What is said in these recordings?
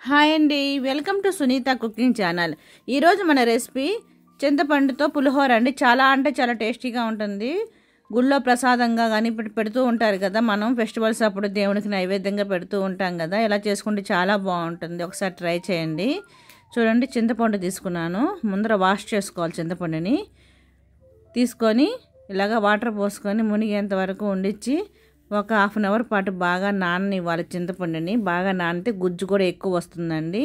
Hi అండి, welcome to Sunitha cooking channel. ఈరోజు మన రెసిపీ చింతపండుతో పులిహోర అండి. చాలా అంటే చాలా టేస్టీగా ఉంటుంది. గుళ్ళో ప్రసాదంగా కానీ పెడుతూ ఉంటారు కదా, మనం ఫెస్టివల్స్ అప్పుడు దేవునికి నైవేద్యంగా పెడుతూ ఉంటాం కదా. ఇలా చేసుకుంటే చాలా బాగుంటుంది. ఒకసారి ట్రై చేయండి. చూడండి, చింతపండు తీసుకున్నాను. ముందర వాష్ చేసుకోవాలి. చింతపండుని తీసుకొని ఇలాగ వాటర్ పోసుకొని మునిగేంత వరకు ఉండిచ్చి ఒక హాఫ్ అన్ అవర్ పాటు బాగా నాననివ్వాలి. చింతపండుని బాగా నానితే గుజ్జు కూడా ఎక్కువ వస్తుందండి.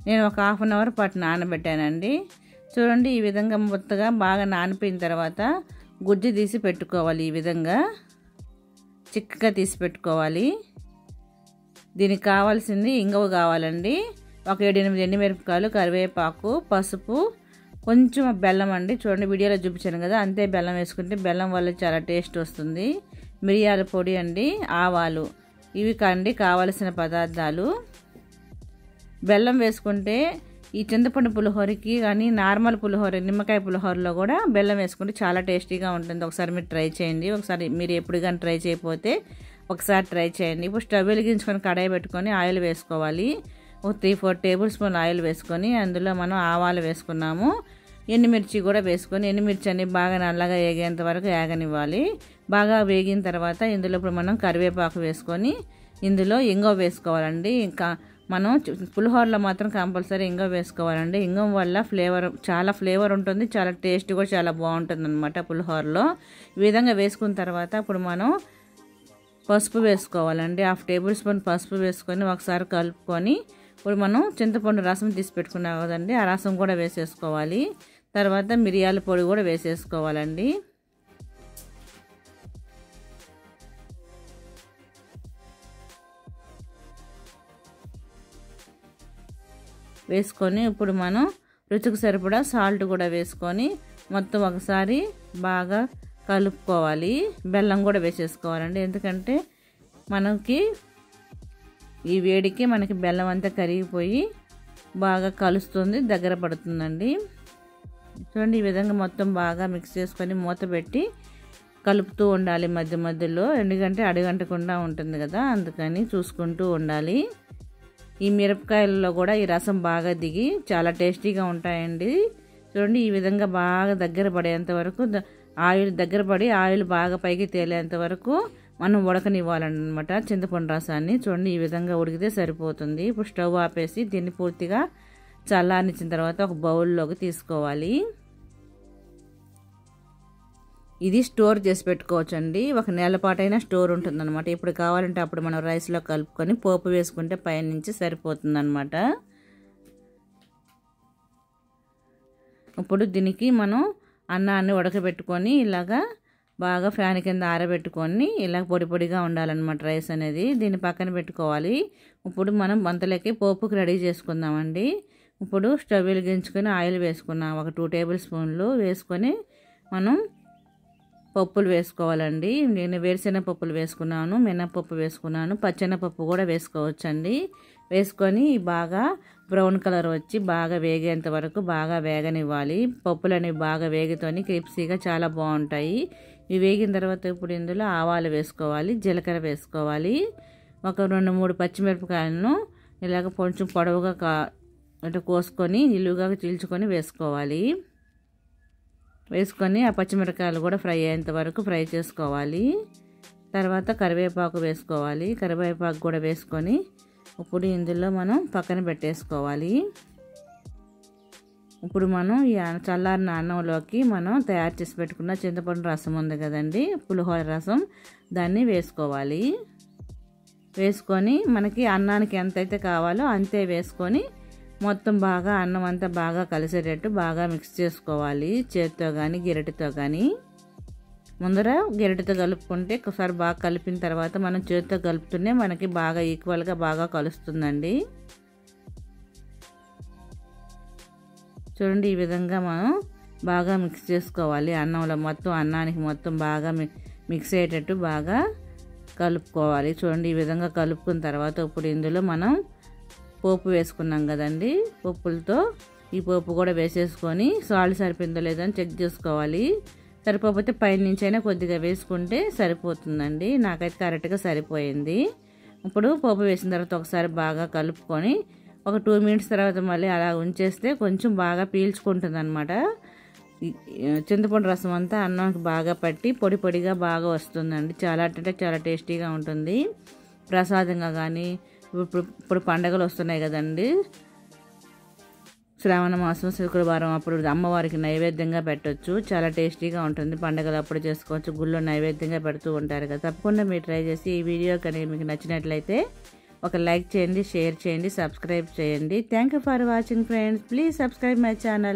నేను ఒక హాఫ్ అన్ అవర్ పాటు నానబెట్టానండి. చూడండి, ఈ విధంగా మొత్తగా బాగా నానిపోయిన తర్వాత గుజ్జు తీసి పెట్టుకోవాలి. ఈ విధంగా చిక్కగా తీసి పెట్టుకోవాలి. దీనికి కావాల్సింది ఇంగువ కావాలండి. ఒక 7-8 ఎండుమిరపకాయలు, కరివేపాకు, పసుపు, కొంచెం బెల్లం అండి. చూడండి, వీడియోలో చూపించాను కదా, అంతే బెల్లం వేసుకుంటే బెల్లం వల్ల చాలా టేస్ట్ వస్తుంది. మిరియాల పొడి అండి, ఆవాలు, ఇవి కండి కావలసిన పదార్థాలు. బెల్లం వేసుకుంటే ఈ చింతపండు పులిహోరకి కానీ నార్మల్ పులిహోర, నిమ్మకాయ పులిహోరలో కూడా బెల్లం వేసుకుంటే చాలా టేస్టీగా ఉంటుంది. ఒకసారి మీరు ట్రై చేయండి. ఒకసారి మీరు ఎప్పుడు కానీ ట్రై చేయకపోతే ఒకసారి ట్రై చేయండి. ఇప్పుడు స్టవ్ వెలిగించుకొని కడాయి పెట్టుకొని ఆయిల్ వేసుకోవాలి. ఒక 3-4 టేబుల్ స్పూన్ ఆయిల్ వేసుకొని అందులో మనం ఆవాలు వేసుకున్నాము. ఎండుమిర్చి కూడా వేసుకొని ఎండుమిర్చి అన్ని బాగా నల్లగా వేగేంత వరకు వేగనివ్వాలి. బాగా వేగిన తర్వాత ఇందులో ఇప్పుడు మనం కరివేపాకు వేసుకొని ఇందులో ఇంగువ వేసుకోవాలండి. ఇంకా మనం పులిహోరలో మాత్రం కంపల్సరీ ఇంగువ వేసుకోవాలండి. ఇంగువ వల్ల చాలా ఫ్లేవర్ ఉంటుంది, చాలా టేస్ట్ కూడా చాలా బాగుంటుంది అనమాట పులిహోరలో. ఈ విధంగా వేసుకున్న తర్వాత ఇప్పుడు మనం పసుపు వేసుకోవాలండి. 1/2 టేబుల్ స్పూన్ పసుపు వేసుకొని ఒకసారి కలుపుకొని ఇప్పుడు మనం చింతపండు రసం తీసి పెట్టుకున్నాం కదండి, ఆ రసం కూడా వేసేసుకోవాలి. తర్వాత మిరియాల పొడి కూడా వేసేసుకోవాలండి. వేసుకొని ఇప్పుడు మనం రుచికి సరిపడా సాల్ట్ కూడా వేసుకొని మొత్తం ఒకసారి బాగా కలుపుకోవాలి. బెల్లం కూడా వేసేసుకోవాలండి, ఎందుకంటే మనకి ఈ వేడికి మనకి బెల్లం అంతా కరిగిపోయి బాగా కలుస్తుంది, దగ్గర పడుతుందండి. చూడండి, ఈ విధంగా మొత్తం బాగా మిక్స్ చేసుకొని మూత పెట్టి కలుపుతూ ఉండాలి మధ్య మధ్యలో, ఎందుకంటే అడుగంటకుండా ఉంటుంది కదా, అందుకని చూసుకుంటూ ఉండాలి. ఈ మిరపకాయలలో కూడా ఈ రసం బాగా దిగి చాలా టేస్టీగా ఉంటాయండి. చూడండి, ఈ విధంగా బాగా దగ్గర పడేంత వరకు ఆయిల్ దగ్గర పడి ఆయిల్ బాగా పైకి తేలేంత వరకు మనం ఉడకనివ్వాలన్నమాట చింతపండు రసాన్ని. చూడండి, ఈ విధంగా ఉడికితే సరిపోతుంది. ఇప్పుడు స్టవ్ ఆపేసి దీన్ని పూర్తిగా చల్లారించిన తర్వాత ఒక బౌల్లోకి తీసుకోవాలి. ఇది స్టోర్ చేసి పెట్టుకోవచ్చండి. ఒక నెల పాటైనా స్టోర్ ఉంటుందన్నమాట. ఇప్పుడు కావాలంటే అప్పుడు మనం రైస్లో కలుపుకొని పోపు వేసుకుంటే పైనుంచి సరిపోతుందన్నమాట. ఇప్పుడు దీనికి మనం అన్నాన్ని ఉడకబెట్టుకొని ఇలాగా బాగా ఫ్యాన్ కింద ఆరబెట్టుకొని ఇలా పొడి పొడిగా ఉండాలన్నమాట రైస్ అనేది. దీన్ని పక్కన పెట్టుకోవాలి. ఇప్పుడు మనం బంతలకి పోపుకి రెడీ చేసుకుందామండి. ఇప్పుడు స్టవ్ వెలిగించుకొని ఆయిల్ వేసుకున్నాం. ఒక 2 టేబుల్ స్పూన్లు వేసుకొని మనం పప్పులు వేసుకోవాలండి. నేను వేరుశెనగ పప్పులు వేసుకున్నాను, మినపప్పు వేసుకున్నాను, పచ్చెనపప్పు కూడా వేసుకోవచ్చండి. వేసుకొని బాగా బ్రౌన్ కలర్ వచ్చి బాగా వేగేంత వరకు బాగా వేగనివ్వాలి. పప్పులు అనేవి బాగా వేగితోని క్రిప్సీగా చాలా బాగుంటాయి. ఇవి వేగిన తర్వాత ఇప్పుడు ఇందులో ఆవాలు వేసుకోవాలి, జీలకర్ర వేసుకోవాలి, ఒక 2-3 పచ్చిమిరపకాయలను ఇలాగ కొంచెం పొడవుగా అంటే కోసుకొని నిలువుగా చీల్చుకొని వేసుకోవాలి. వేసుకొని ఆ పచ్చిమిరపకాయలు కూడా ఫ్రై అయ్యేంత వరకు ఫ్రై చేసుకోవాలి. తర్వాత కరివేపాకు వేసుకోవాలి. కరివేపాకు కూడా వేసుకొని ఇప్పుడు ఇందులో మనం పక్కన పెట్టేసుకోవాలి. ఇప్పుడు మనం ఈ చల్లారిన అన్నంలోకి మనం తయారు చేసి పెట్టుకున్న చింతపండు రసం ఉంది కదండి, పులిహోర రసం, దాన్ని వేసుకోవాలి. వేసుకొని మనకి అన్నానికి ఎంతైతే కావాలో అంతే వేసుకొని మొత్తం బాగా అన్నం అంతా బాగా కలిసేటట్టు బాగా మిక్స్ చేసుకోవాలి. చేతితో కానీ గెరటితో కానీ. ముందర గెరటితో కలుపుకుంటే ఒకసారి బాగా కలిపిన తర్వాత మనం చేతితో కలుపుతూనే మనకి బాగా ఈక్వల్గా బాగా కలుస్తుందండి. చూడండి, ఈ విధంగా మనం బాగా మిక్స్ చేసుకోవాలి. అన్నంలో మొత్తం అన్నానికి మొత్తం బాగా మిక్స్ అయ్యేటట్టు బాగా కలుపుకోవాలి. చూడండి, ఈ విధంగా కలుపుకున్న తర్వాత ఇప్పుడు ఇందులో మనం పోపు వేసుకున్నాం కదండి, పప్పులతో ఈ పోపు కూడా వేసేసుకొని సాల్ట్ సరిపోయిందో లేదో అని చెక్ చేసుకోవాలి. సరిపోతే పైన నుంచైనా కొద్దిగా వేసుకుంటే సరిపోతుందండి. నాకైతే కరెక్ట్గా సరిపోయింది. ఇప్పుడు పోపు వేసిన తర్వాత ఒకసారి బాగా కలుపుకొని ఒక 2 మినిట్స్ తర్వాత మళ్ళీ అలా ఉంచేస్తే కొంచెం బాగా పీల్చుకుంటుంది అనమాట. చింతపండు రసం అంతా అన్నానికి బాగా పట్టి పొడి పొడిగా బాగా వస్తుందండి. చాలా అంటే చాలా టేస్టీగా ఉంటుంది. ప్రసాదంగా కానీ ఇప్పుడు పండగలు వస్తున్నాయి కదండి, శ్రావణ మాసం శుక్రవారం అప్పుడు అమ్మవారికి నైవేద్యంగా పెట్టవచ్చు. చాలా టేస్టీగా ఉంటుంది. పండగలు అప్పుడు చేసుకోవచ్చు. గుళ్ళో నైవేద్యంగా పెడుతూ ఉంటారు కదా. తప్పకుండా మీరు ట్రై చేసి ఈ వీడియో కనుక మీకు నచ్చినట్లయితే ఒక లైక్ చేయండి, షేర్ చేయండి, సబ్స్క్రైబ్ చేయండి. Thank you for watching friends. Please subscribe my channel.